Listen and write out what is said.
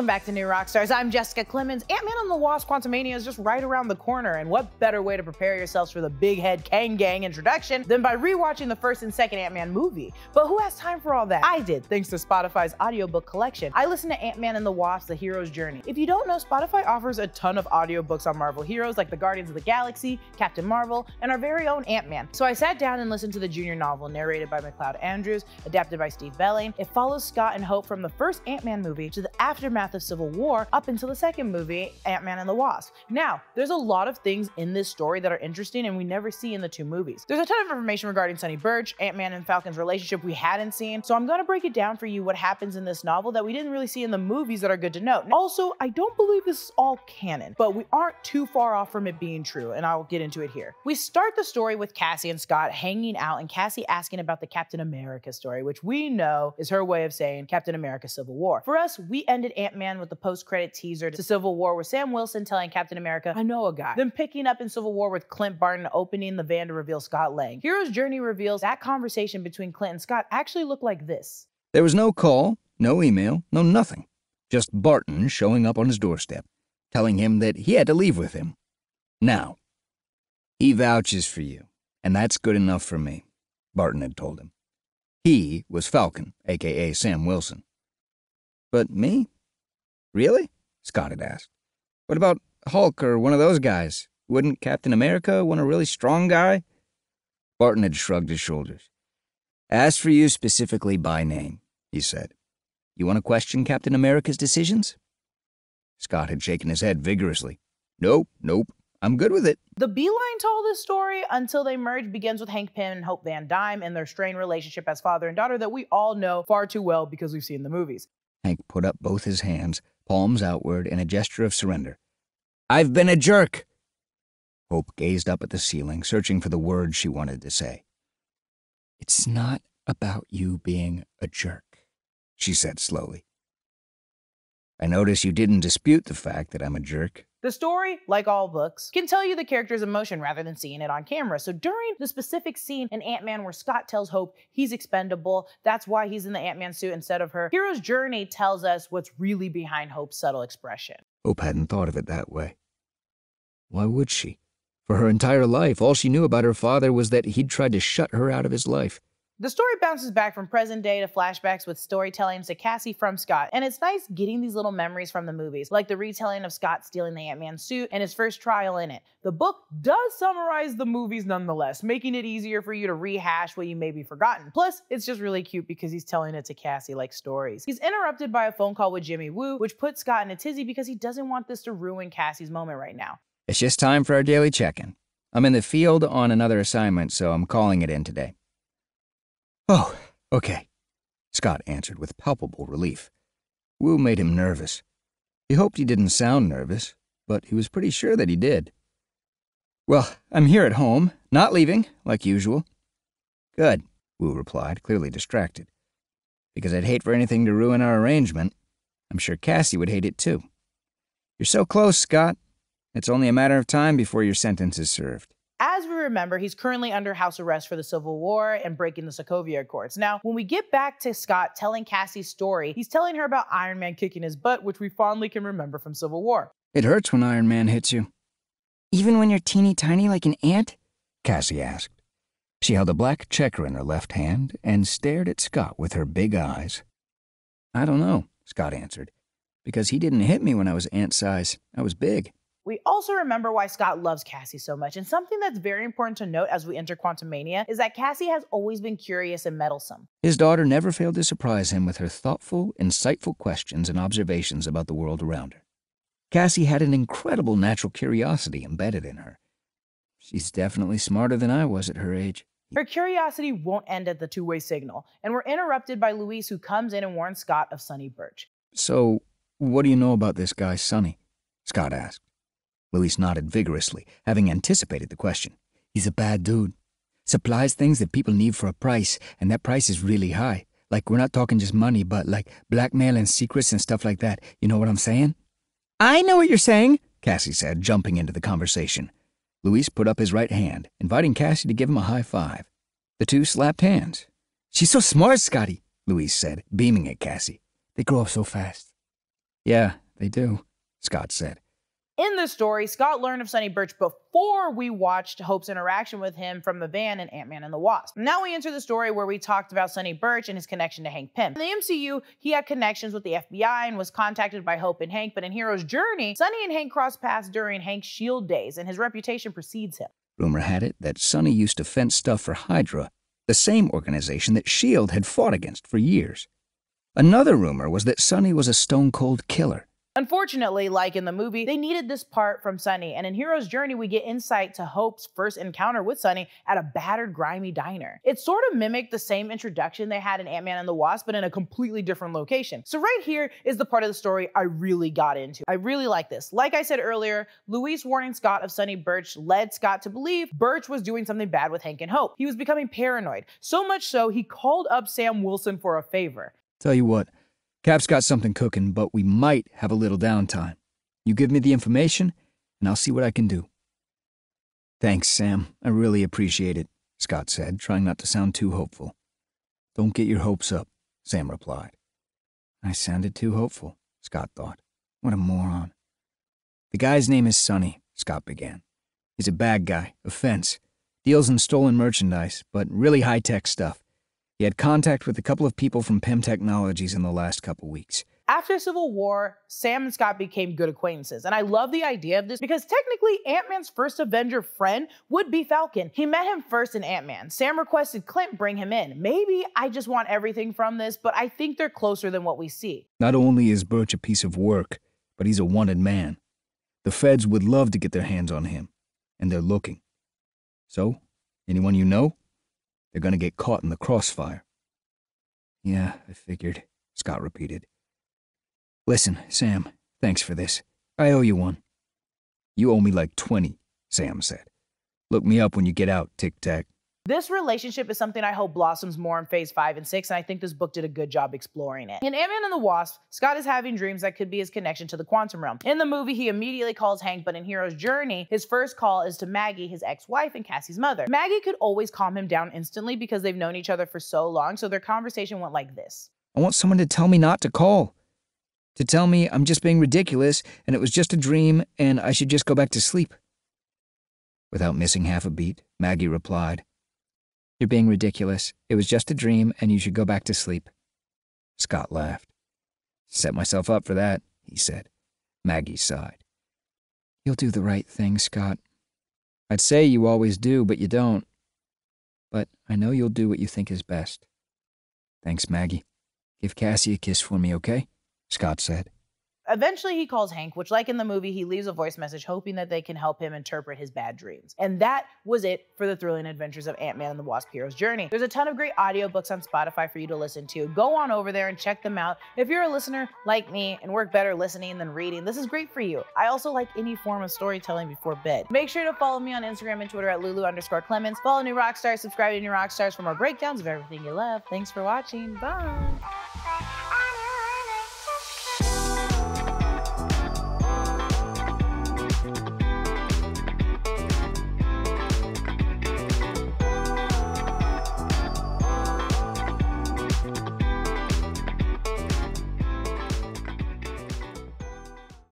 Welcome back to New Rockstars. I'm Jessica Clemons. Ant-Man and the Wasp Quantumania is just right around the corner, and what better way to prepare yourselves for the big head Kang Gang introduction than by rewatching the first and second Ant-Man movie? But who has time for all that? I did, thanks to Spotify's audiobook collection. I listened to Ant-Man and the Wasp: The Hero's Journey. If you don't know, Spotify offers a ton of audiobooks on Marvel heroes like the Guardians of the Galaxy, Captain Marvel, and our very own Ant-Man. So I sat down and listened to the junior novel narrated by McLeod Andrews, adapted by Steve Belling. It follows Scott and Hope from the first Ant-Man movie to the aftermath of Civil War up until the second movie, Ant-Man and the Wasp. Now, there's a lot of things in this story that are interesting and we never see in the two movies. There's a ton of information regarding Sonny Birch, Ant-Man and Falcon's relationship we hadn't seen, so I'm gonna break it down for you what happens in this novel that we didn't really see in the movies that are good to note. Also, I don't believe this is all canon, but we aren't too far off from it being true, and I'll get into it here. We start the story with Cassie and Scott hanging out and Cassie asking about the Captain America story, which we know is her way of saying Captain America Civil War. For us, we ended Ant-Man with the post-credit teaser to Civil War with Sam Wilson telling Captain America, "I know a guy." Then picking up in Civil War with Clint Barton opening the van to reveal Scott Lang. Hero's Journey reveals that conversation between Clint and Scott actually looked like this. There was no call, no email, no nothing. Just Barton showing up on his doorstep, telling him that he had to leave with him. Now, he vouches for you, and that's good enough for me, Barton had told him. He was Falcon, a.k.a. Sam Wilson. But me? Really? Scott had asked. What about Hulk or one of those guys? Wouldn't Captain America want a really strong guy? Barton had shrugged his shoulders. Asked for you specifically by name, he said. You want to question Captain America's decisions? Scott had shaken his head vigorously. Nope, I'm good with it. The beeline to all this story until they merge begins with Hank Pym and Hope Van Dyne and their strained relationship as father and daughter that we all know far too well because we've seen the movies. Hank put up both his hands, palms outward, in a gesture of surrender. I've been a jerk! Hope gazed up at the ceiling, searching for the words she wanted to say. It's not about you being a jerk, she said slowly. I notice you didn't dispute the fact that I'm a jerk. The story, like all books, can tell you the character's emotion rather than seeing it on camera. So during the specific scene in Ant-Man where Scott tells Hope he's expendable, that's why he's in the Ant-Man suit instead of her, Hero's Journey tells us what's really behind Hope's subtle expression. Hope hadn't thought of it that way. Why would she? For her entire life, all she knew about her father was that he'd tried to shut her out of his life. The story bounces back from present day to flashbacks with storytelling to Cassie from Scott, and it's nice getting these little memories from the movies, like the retelling of Scott stealing the Ant-Man suit and his first trial in it. The book does summarize the movies nonetheless, making it easier for you to rehash what you maybe forgotten. Plus, it's just really cute because he's telling it to Cassie like stories. He's interrupted by a phone call with Jimmy Woo, which puts Scott in a tizzy because he doesn't want this to ruin Cassie's moment right now. It's just time for our daily check-in. I'm in the field on another assignment, so I'm calling it in today. Oh, okay, Scott answered with palpable relief. Wu made him nervous. He hoped he didn't sound nervous, but he was pretty sure that he did. Well, I'm here at home, not leaving, like usual. Good, Wu replied, clearly distracted. Because I'd hate for anything to ruin our arrangement. I'm sure Cassie would hate it too. You're so close, Scott. It's only a matter of time before your sentence is served. As we remember, he's currently under house arrest for the Civil War and breaking the Sokovia Accords. Now, when we get back to Scott telling Cassie's story, he's telling her about Iron Man kicking his butt, which we fondly can remember from Civil War. It hurts when Iron Man hits you. Even when you're teeny tiny like an ant? Cassie asked. She held a black checker in her left hand and stared at Scott with her big eyes. I don't know, Scott answered, because he didn't hit me when I was ant size. I was big. We also remember why Scott loves Cassie so much, and something that's very important to note as we enter Quantumania is that Cassie has always been curious and meddlesome. His daughter never failed to surprise him with her thoughtful, insightful questions and observations about the world around her. Cassie had an incredible natural curiosity embedded in her. She's definitely smarter than I was at her age. Her curiosity won't end at the two-way signal, and we're interrupted by Luis, who comes in and warns Scott of Sonny Birch. So, what do you know about this guy, Sonny? Scott asked. Luis nodded vigorously, having anticipated the question. He's a bad dude. Supplies things that people need for a price, and that price is really high. Like, we're not talking just money, but like blackmail and secrets and stuff like that. You know what I'm saying? I know what you're saying, Cassie said, jumping into the conversation. Luis put up his right hand, inviting Cassie to give him a high five. The two slapped hands. She's so smart, Scotty, Luis said, beaming at Cassie. They grow up so fast. Yeah, they do, Scott said. In this story, Scott learned of Sonny Birch before we watched Hope's interaction with him from the van in Ant-Man and the Wasp. Now we enter the story where we talked about Sonny Birch and his connection to Hank Pym. In the MCU, he had connections with the FBI and was contacted by Hope and Hank, but in Hero's Journey, Sonny and Hank crossed paths during Hank's SHIELD days, and his reputation precedes him. Rumor had it that Sonny used to fence stuff for Hydra, the same organization that S.H.I.E.L.D. had fought against for years. Another rumor was that Sonny was a stone-cold killer. Unfortunately, like in the movie, they needed this part from Sonny, and in Hero's Journey, we get insight to Hope's first encounter with Sonny at a battered, grimy diner. It sort of mimicked the same introduction they had in Ant-Man and the Wasp, but in a completely different location. So right here is the part of the story I really got into. I really like this. Like I said earlier, Luis warning Scott of Sonny Birch led Scott to believe Birch was doing something bad with Hank and Hope. He was becoming paranoid, so much so he called up Sam Wilson for a favor. Tell you what, Cap's got something cooking, but we might have a little downtime. You give me the information, and I'll see what I can do. Thanks, Sam. I really appreciate it, Scott said, trying not to sound too hopeful. Don't get your hopes up, Sam replied. I sounded too hopeful, Scott thought. What a moron. The guy's name is Sonny, Scott began. He's a bad guy, a fence. Deals in stolen merchandise, but really high-tech stuff. He had contact with a couple of people from Pym Technologies in the last couple weeks. After Civil War, Sam and Scott became good acquaintances, and I love the idea of this because technically Ant-Man's first Avenger friend would be Falcon. He met him first in Ant-Man. Sam requested Clint bring him in. Maybe I just want everything from this, but I think they're closer than what we see. Not only is Birch a piece of work, but he's a wanted man. The feds would love to get their hands on him, and they're looking. So, anyone you know? They're gonna get caught in the crossfire. Yeah, I figured, Scott repeated. Listen, Sam, thanks for this. I owe you one. You owe me like 20, Sam said. Look me up when you get out, Tic-Tac. This relationship is something I hope blossoms more in Phase 5 and 6, and I think this book did a good job exploring it. In Ant-Man and the Wasp, Scott is having dreams that could be his connection to the quantum realm. In the movie, he immediately calls Hank, but in Hero's Journey, his first call is to Maggie, his ex-wife and Cassie's mother. Maggie could always calm him down instantly because they've known each other for so long, so their conversation went like this. I want someone to tell me not to call. To tell me I'm just being ridiculous, and it was just a dream, and I should just go back to sleep. Without missing half a beat, Maggie replied, You're being ridiculous. It was just a dream, and you should go back to sleep. Scott laughed. Set myself up for that, he said. Maggie sighed. You'll do the right thing, Scott. I'd say you always do, but you don't. But I know you'll do what you think is best. Thanks, Maggie. Give Cassie a kiss for me, okay? Scott said. Eventually, he calls Hank, which, like in the movie, he leaves a voice message hoping that they can help him interpret his bad dreams. And that was it for the thrilling adventures of Ant-Man and the Wasp Hero's Journey. There's a ton of great audiobooks on Spotify for you to listen to. Go on over there and check them out. If you're a listener like me and work better listening than reading, this is great for you. I also like any form of storytelling before bed. Make sure to follow me on Instagram and Twitter at Lulu_Clemons. Follow New Rockstars, subscribe to New Rockstars for more breakdowns of everything you love. Thanks for watching. Bye.